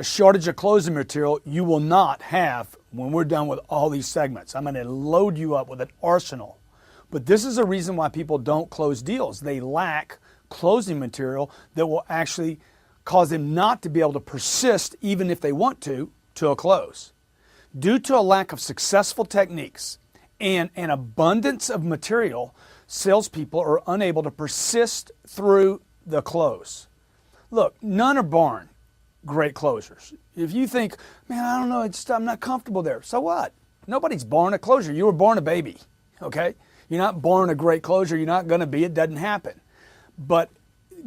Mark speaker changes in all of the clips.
Speaker 1: a shortage of closing material you will not have when we're done with all these segments. I'm going to load you up with an arsenal. But this is a reason why people don't close deals. They lack closing material that will actually cause them not to be able to persist, even if they want to a close. Due to a lack of successful techniques and an abundance of material, salespeople are unable to persist through the close. Look, none are born great closers. If you think, man, I don't know, I'm not comfortable there. So what? Nobody's born a closer. You were born a baby, okay? You're not born a great closer. You're not going to be. It doesn't happen. But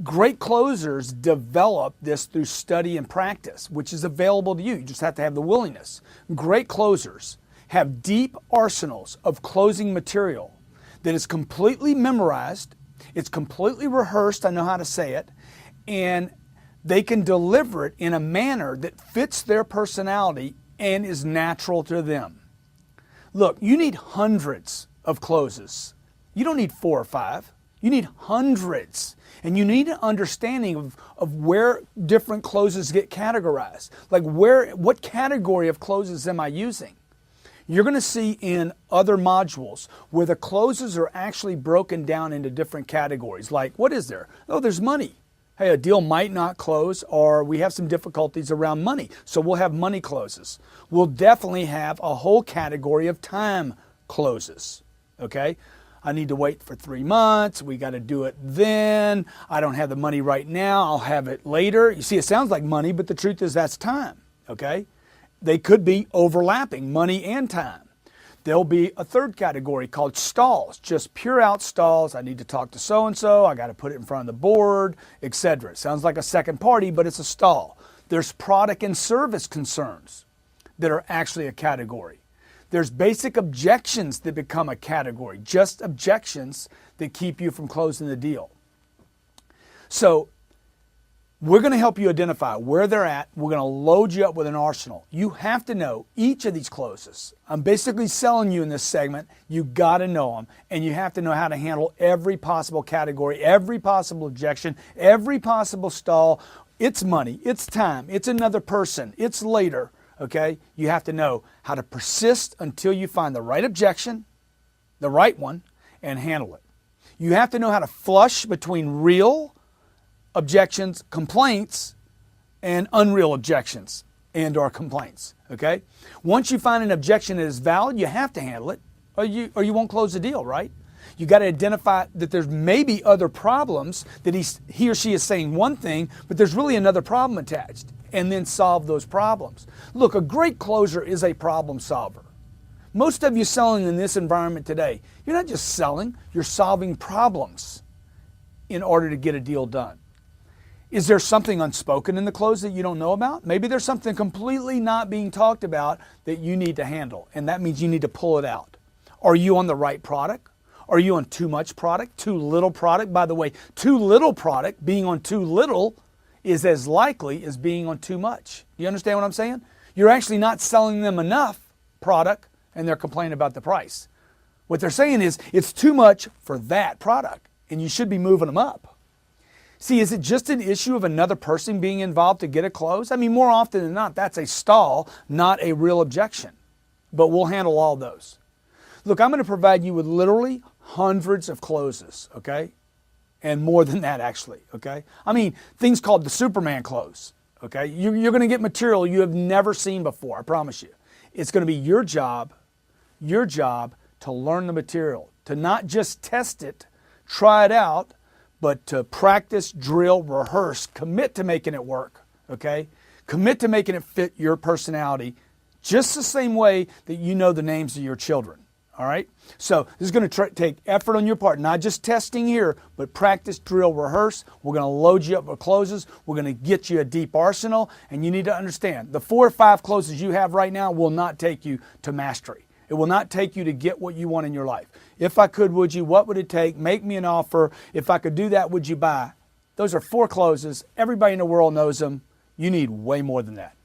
Speaker 1: great closers develop this through study and practice, which is available to you. You just have to have the willingness. Great closers have deep arsenals of closing material that is completely memorized. It's completely rehearsed. I know how to say it. And they can deliver it in a manner that fits their personality and is natural to them. Look, you need hundreds of closes. You don't need 4 or 5. You need hundreds. And you need an understanding of where different closes get categorized. Like what category of closes am I using? You're going to see in other modules where the closes are actually broken down into different categories. Like, what is there? Oh, there's money. Hey, a deal might not close, or we have some difficulties around money, so we'll have money closes. We'll definitely have a whole category of time closes, okay? I need to wait for 3 months. We got to do it then. I don't have the money right now. I'll have it later. You see, it sounds like money, but the truth is that's time, okay? They could be overlapping, money and time. There'll be a third category called stalls, just pure out stalls. I need to talk to so-and-so. I got to put it in front of the board, etc. It sounds like a second party, but it's a stall. There's product and service concerns that are actually a category. There's basic objections that become a category, just objections that keep you from closing the deal. So we're going to help you identify where they're at. We're going to load you up with an arsenal. You have to know each of these closes. I'm basically selling you in this segment. You got to know them, and you have to know how to handle every possible category, every possible objection, every possible stall. It's money, it's time, it's another person, it's later, okay? You have to know how to persist until you find the right objection, the right one, and handle it. You have to know how to flush between real objections, complaints, and unreal objections and or complaints, okay? Once you find an objection that is valid, you have to handle it, or you won't close the deal, right? You got to identify that there's maybe other problems, that he or she is saying one thing, but there's really another problem attached, and then solve those problems. Look, a great closer is a problem solver. Most of you selling in this environment today, you're not just selling, you're solving problems in order to get a deal done. Is there something unspoken in the close that you don't know about? Maybe there's something completely not being talked about that you need to handle, and that means you need to pull it out. Are you on the right product? Are you on too much product, too little product? By the way, too little product, being on too little, is as likely as being on too much. You understand what I'm saying? You're actually not selling them enough product, and they're complaining about the price. What they're saying is it's too much for that product, and you should be moving them up. See, is it just an issue of another person being involved to get a close? I mean, more often than not, that's a stall, not a real objection. But we'll handle all those. Look, I'm going to provide you with literally hundreds of closes, okay? And more than that, actually, okay? I mean, things called the Superman close, okay? You're going to get material you have never seen before, I promise you. It's going to be your job to learn the material, to not just test it, try it out, but to practice, drill, rehearse, commit to making it work, okay? Commit to making it fit your personality just the same way that you know the names of your children, all right? So this is going to take effort on your part, not just testing here, but practice, drill, rehearse. We're going to load you up with closes. We're going to get you a deep arsenal, and you need to understand the 4 or 5 closes you have right now will not take you to mastery. It will not take you to get what you want in your life. If I could, would you? What would it take? Make me an offer. If I could do that, would you buy? Those are 4 closes. Everybody in the world knows them. You need way more than that.